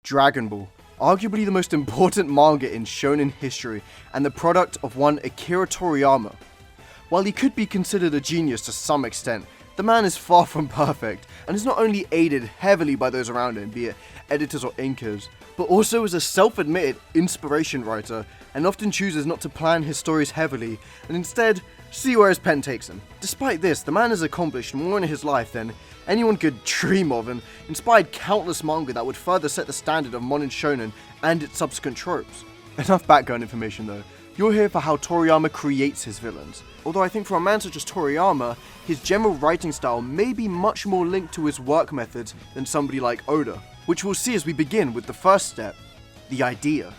Dragon Ball, arguably the most important manga in shonen history and the product of one Akira Toriyama. While he could be considered a genius to some extent, the man is far from perfect and is not only aided heavily by those around him, be it editors or inkers, but also is a self-admitted inspiration writer and often chooses not to plan his stories heavily and instead see where his pen takes him. Despite this, the man has accomplished more in his life than anyone could dream of and inspired countless manga that would further set the standard of modern shonen and its subsequent tropes. Enough background information though. You're here for how Toriyama creates his villains. Although I think for a man such as Toriyama, his general writing style may be much more linked to his work methods than somebody like Oda, which we'll see as we begin with the first step, the idea.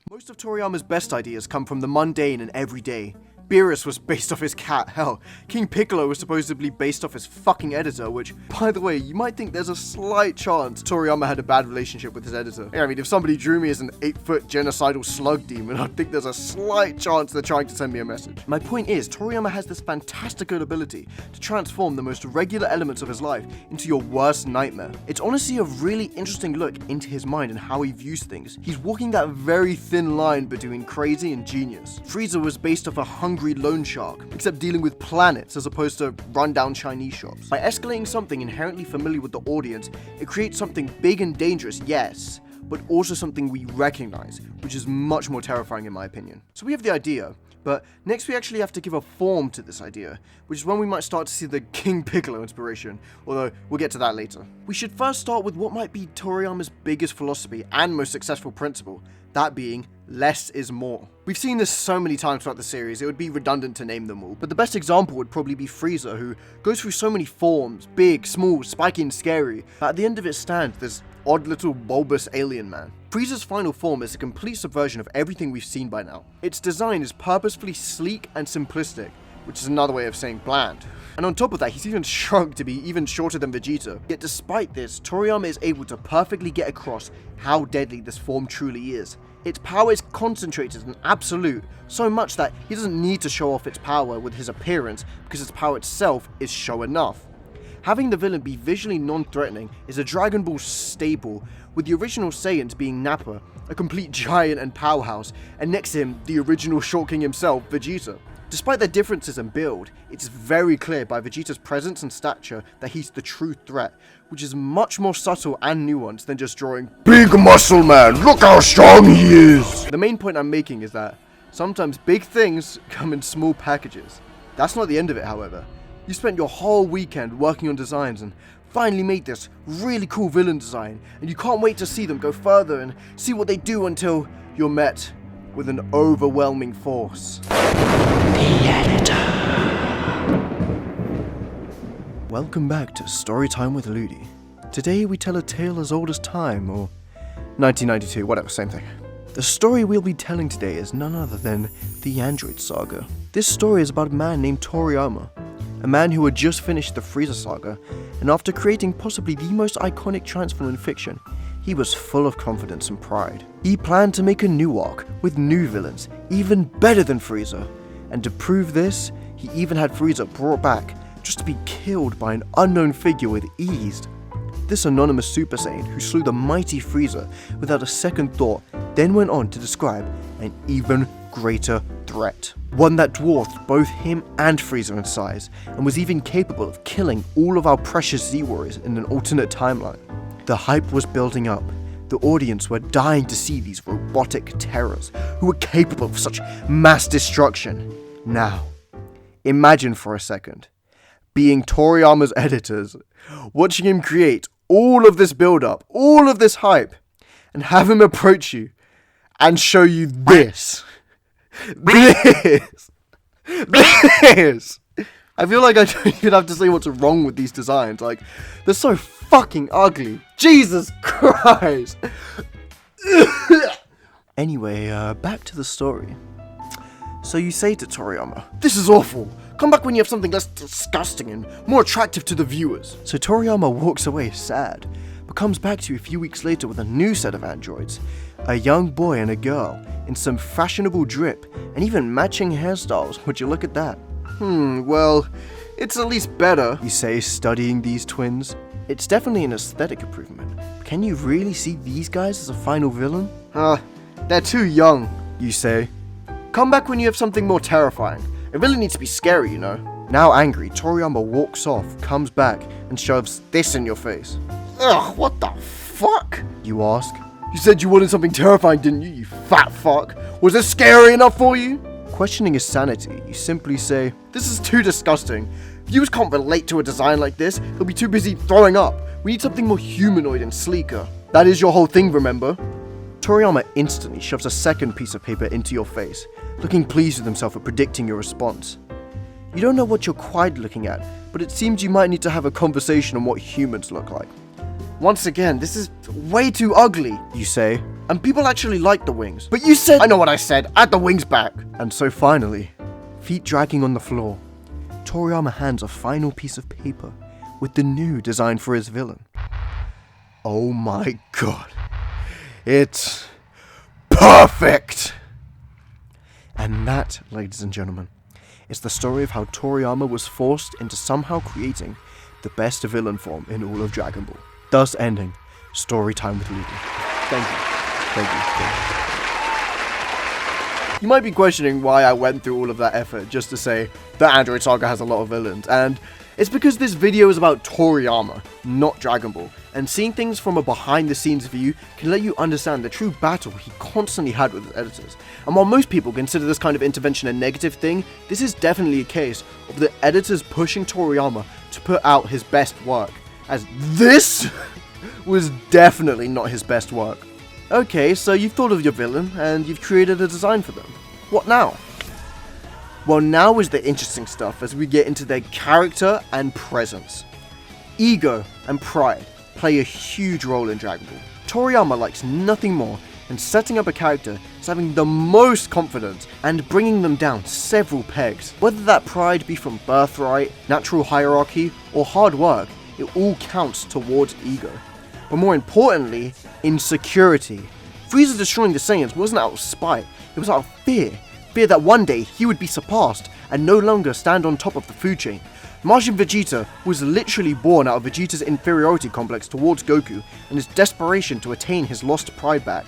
Most of Toriyama's best ideas come from the mundane and everyday. Beerus was based off his cat, hell, King Piccolo was supposedly based off his fucking editor, which, by the way, you might think there's a slight chance Toriyama had a bad relationship with his editor. Yeah, I mean, if somebody drew me as an 8-foot genocidal slug demon, I'd think there's a slight chance they're trying to send me a message. My point is, Toriyama has this fantastical ability to transform the most regular elements of his life into your worst nightmare. It's honestly a really interesting look into his mind and how he views things. He's walking that very thin line between crazy and genius. Frieza was based off a hungry loan shark, except dealing with planets as opposed to run-down Chinese shops. By escalating something inherently familiar with the audience, it creates something big and dangerous, yes, but also something we recognize, which is much more terrifying in my opinion. So we have the idea, but next we actually have to give a form to this idea, which is when we might start to see the King Piccolo inspiration, although we'll get to that later. We should first start with what might be Toriyama's biggest philosophy and most successful principle, that being less is more. We've seen this so many times throughout the series, it would be redundant to name them all, but the best example would probably be Frieza, who goes through so many forms, big, small, spiky and scary, but at the end of it stands this odd little bulbous alien man. Frieza's final form is a complete subversion of everything we've seen by now. Its design is purposefully sleek and simplistic, which is another way of saying bland. And on top of that, he's even shrunk to be even shorter than Vegeta. Yet despite this, Toriyama is able to perfectly get across how deadly this form truly is. Its power is concentrated and absolute, so much that he doesn't need to show off its power with his appearance because its power itself is show enough. Having the villain be visually non-threatening is a Dragon Ball staple, with the original Saiyans being Nappa, a complete giant and powerhouse, and next to him, the original Short King himself, Vegeta. Despite their differences in build, it's very clear by Vegeta's presence and stature that he's the true threat, which is much more subtle and nuanced than just drawing big muscle man, look how strong he is! The main point I'm making is that sometimes big things come in small packages. That's not the end of it, however. You spent your whole weekend working on designs and finally made this really cool villain design, and you can't wait to see them go further and see what they do until you're met with an overwhelming force. The editor. Welcome back to Storytime with Ludi. Today we tell a tale as old as time, or 1992, whatever, same thing. The story we'll be telling today is none other than the Android Saga. This story is about a man named Toriyama, a man who had just finished the Frieza saga, and after creating possibly the most iconic transform in fiction, he was full of confidence and pride. He planned to make a new arc with new villains, even better than Frieza. And to prove this, he even had Frieza brought back just to be killed by an unknown figure with ease. This anonymous Super Saiyan who slew the mighty Frieza without a second thought then went on to describe an even greater threat. One that dwarfed both him and Frieza in size and was even capable of killing all of our precious Z-Warriors in an alternate timeline. The hype was building up. The audience were dying to see these robotic terrors who were capable of such mass destruction. Now, imagine for a second being Toriyama's editors, watching him create all of this build-up, all of this hype, and have him approach you and show you this. This. I feel like I don't even have to say what's wrong with these designs. Like, they're so fucking ugly. Jesus Christ. Anyway, back to the story. So you say to Toriyama, "This is awful. Come back when you have something less disgusting and more attractive to the viewers." So Toriyama walks away sad, but comes back to you a few weeks later with a new set of androids. A young boy and a girl, in some fashionable drip, and even matching hairstyles. Would you look at that? Well, it's at least better, you say, studying these twins. It's definitely an aesthetic improvement. Can you really see these guys as a final villain? They're too young, you say. Come back when you have something more terrifying. A villain needs to be scary, you know. Now angry, Toriyama walks off, comes back, and shoves this in your face. Ugh, what the fuck? You ask. You said you wanted something terrifying, didn't you, you fat fuck? Was it scary enough for you? Questioning his sanity, you simply say, this is too disgusting. Viewers can't relate to a design like this. They'll be too busy throwing up. We need something more humanoid and sleeker. That is your whole thing, remember? Toriyama instantly shoves a second piece of paper into your face, looking pleased with himself at predicting your response. You don't know what you're quite looking at, but it seems you might need to have a conversation on what humans look like. Once again, this is way too ugly, you say, and people actually like the wings. But you said— I know what I said, add the wings back. And so finally, feet dragging on the floor, Toriyama hands a final piece of paper with the new design for his villain. Oh my god. It's perfect! And that, ladies and gentlemen, is the story of how Toriyama was forced into somehow creating the best villain form in all of Dragon Ball. Thus ending Story Time with Leader. Thank you. Thank you. You might be questioning why I went through all of that effort just to say that Android Saga has a lot of villains, and it's because this video is about Toriyama, not Dragon Ball, and seeing things from a behind-the-scenes view can let you understand the true battle he constantly had with his editors. And while most people consider this kind of intervention a negative thing, this is definitely a case of the editors pushing Toriyama to put out his best work, as this was definitely not his best work. Okay, so you've thought of your villain, and you've created a design for them. What now? Well, now is the interesting stuff as we get into their character and presence. Ego and pride play a huge role in Dragon Ball. Toriyama likes nothing more than setting up a character as having the most confidence and bringing them down several pegs. Whether that pride be from birthright, natural hierarchy, or hard work, it all counts towards ego. But more importantly, insecurity. Frieza destroying the Saiyans wasn't out of spite, it was out of fear. Fear that one day he would be surpassed and no longer stand on top of the food chain. Majin Vegeta was literally born out of Vegeta's inferiority complex towards Goku and his desperation to attain his lost pride back.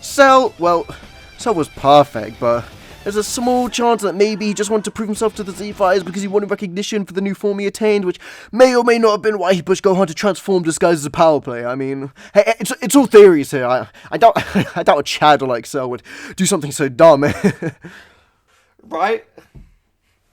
Cell was perfect, but there's a small chance that maybe he just wanted to prove himself to the Z-Fighters because he wanted recognition for the new form he attained, which may or may not have been why he pushed Gohan to transform disguised as a power play. I mean, hey, it's all theories here. I doubt a Chad or like Cell would do something so dumb. Right?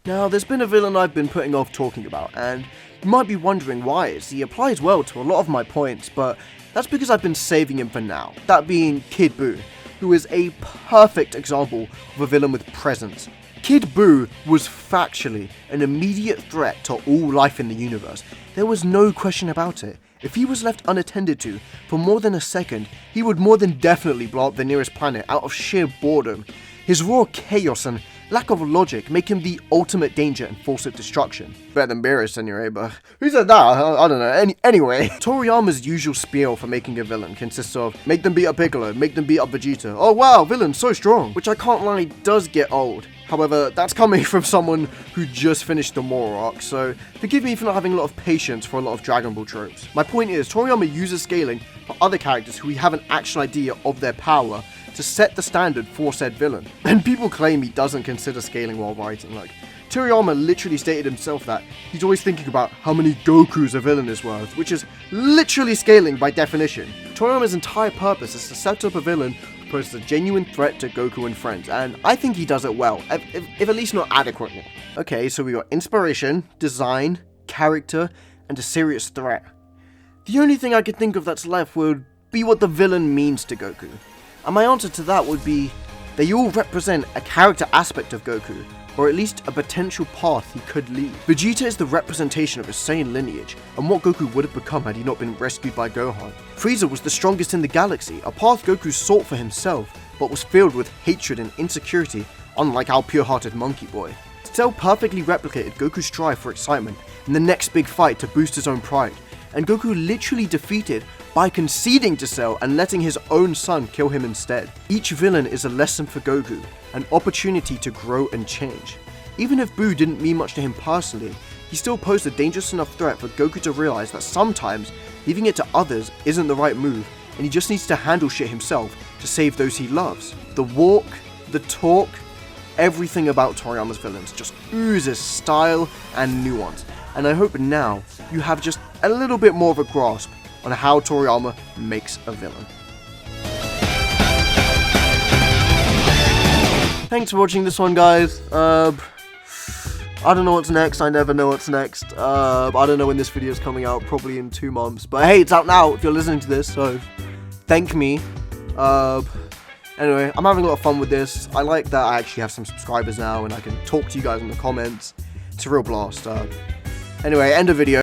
Now, there's been a villain I've been putting off talking about, and you might be wondering why, as he applies well to a lot of my points, but that's because I've been saving him for now. That being Kid Buu, who is a perfect example of a villain with presence. Kid Buu was factually an immediate threat to all life in the universe. There was no question about it. If he was left unattended to for more than a second, he would more than definitely blow up the nearest planet out of sheer boredom. His raw chaos and lack of logic make him the ultimate danger and force of destruction. Better than Beerus, Senor, but who said that? I don't know. Anyway, Toriyama's usual spiel for making a villain consists of make them beat up Piccolo, make them beat up Vegeta. Oh wow, villain so strong, which I can't lie does get old. However, that's coming from someone who just finished the Moro arc, so forgive me for not having a lot of patience for a lot of Dragon Ball tropes. My point is, Toriyama uses scaling for other characters who we have an actual idea of their power to set the standard for said villain. And people claim he doesn't consider scaling while writing. Like, Toriyama literally stated himself that he's always thinking about how many Gokus a villain is worth, which is literally scaling by definition. Toriyama's entire purpose is to set up a villain who poses a genuine threat to Goku and friends, and I think he does it well, if at least not adequately. Okay, so we got inspiration, design, character, and a serious threat. The only thing I could think of that's left would be what the villain means to Goku. And my answer to that would be, they all represent a character aspect of Goku, or at least a potential path he could lead. Vegeta is the representation of his Saiyan lineage, and what Goku would have become had he not been rescued by Gohan. Frieza was the strongest in the galaxy, a path Goku sought for himself, but was filled with hatred and insecurity, unlike our pure-hearted monkey boy. Cell perfectly replicated Goku's strive for excitement in the next big fight to boost his own pride, and Goku literally defeated by conceding to Cell and letting his own son kill him instead. Each villain is a lesson for Goku, an opportunity to grow and change. Even if Buu didn't mean much to him personally, he still posed a dangerous enough threat for Goku to realize that sometimes leaving it to others isn't the right move, and he just needs to handle shit himself to save those he loves. The walk, the talk, everything about Toriyama's villains just oozes style and nuance, and I hope now you have just a little bit more of a grasp on how Toriyama makes a villain. Thanks for watching this one, guys. I don't know what's next. I never know what's next. I don't know when this video is coming out. Probably in 2 months. But hey, it's out now if you're listening to this. So thank me. Anyway, I'm having a lot of fun with this. I like that I actually have some subscribers now and I can talk to you guys in the comments. It's a real blast. Anyway, end of video.